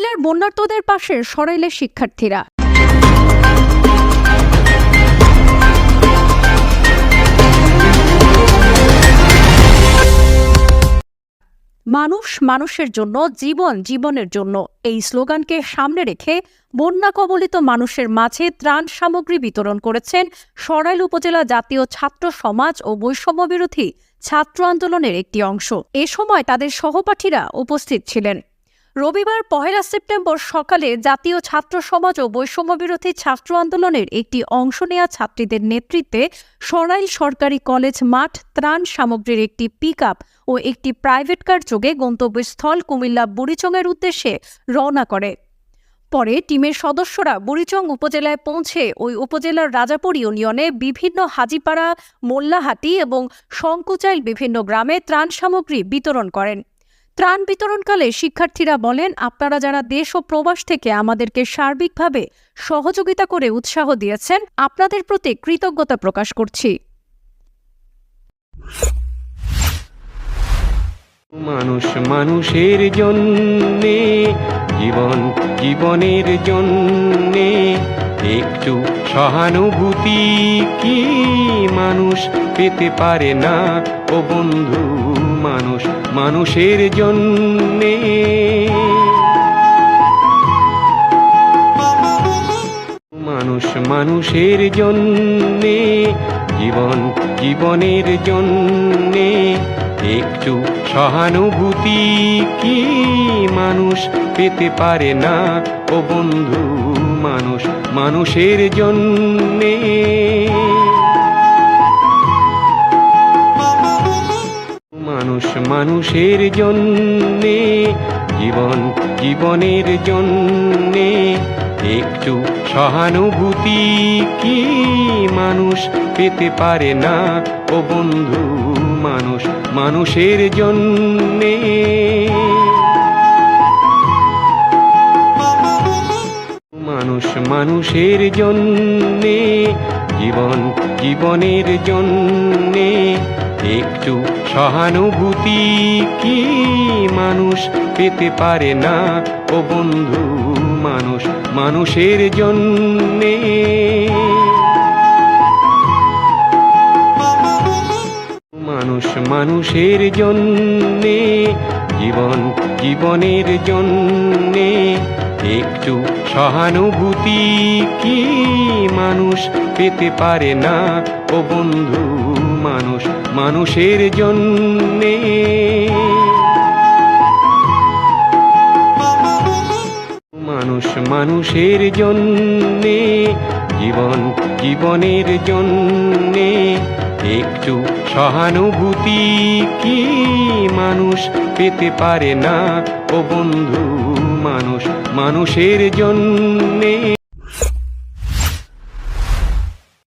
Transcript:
কুমিল্লার বন্যার্তদের পাশে সরাইলের শিক্ষার্থীরা। মানুষ মানুষের জন্য, জীবন জীবনের জন্য, এই স্লোগানকে সামনে রেখে বন্যা কবলিত মানুষের মাঝে ত্রাণ সামগ্রী বিতরণ করেছেন সরাইল উপজেলা জাতীয় ছাত্র সমাজ ও বৈষম্য বিরোধী ছাত্র আন্দোলনের একটি অংশ। এ সময় তাদের সহপাঠীরা উপস্থিত ছিলেন। রবিবার 1 সেপ্টেম্বর সকালে জাতীয় ছাত্র সমাজ ও বৈষম্য বিরোধী ছাত্র আন্দোলনের একটি অংশ নেয়া ছাত্রীদের নেতৃত্বে সরাইল সরকারি কলেজ মাঠ ত্রাণ সামগ্রীর একটি পিকআপ ও একটি প্রাইভেট কার যোগে গন্তব্যস্থল কুমিল্লা বুড়িচংয়ের উদ্দেশ্যে রওনা করে। পরে টিমের সদস্যরা বুড়িচং উপজেলায় পৌঁছে ওই উপজেলার রাজাপুর ইউনিয়নে বিভিন্ন হাজিপাড়া, মোল্লাহাটি এবং শঙ্কুচাইল বিভিন্ন গ্রামে ত্রাণ সামগ্রী বিতরণ করেন। ত্রাণ বিতরণকালে শিক্ষার্থীরা বলেন, আপনারা যারা দেশ ও প্রবাস থেকে আমাদেরকে সার্বিকভাবে সহযোগিতা করে উৎসাহ দিয়েছেন, আপনাদের প্রতি কৃতজ্ঞতা প্রকাশ করছি। মানুষ মানুষের জন্যে, জীবন জীবনের জন্যে একটু সহানুভূতি কি মানুষ পেতে পারে না ও বন্ধু? মানুষ মানুষের জন্যে, মানুষ মানুষের জন্যে, জীবন জীবনের জন্যে একটু সহানুভূতি কি মানুষ পেতে পারে না ও বন্ধু? মানুষ মানুষের জন্যে, মানুষ মানুষের জন্যে, জীবন জীবনের জন্যে একটু সহানুভূতি কি মানুষ পেতে পারে না ও বন্ধু? মানুষ মানুষের জন্যে, মানুষ মানুষের জন্যে, জীবন জীবনের জন্যে একটু সহানুভূতি কি মানুষ পেতে পারে না ও বন্ধু? মানুষ মানুষের জন্যে, মানুষ মানুষের জন্যে, জীবন জীবনের জন্যে একটু সহানুভূতি কি মানুষ পেতে পারে না ও বন্ধু? মানুষ মানুষের জন্যে, মানুষ মানুষের জন্যে, জীবন জীবনের জন্যে একটু সহানুভূতি কি মানুষ পেতে পারে না ও বন্ধু? মানুষ মানুষের জন্যে।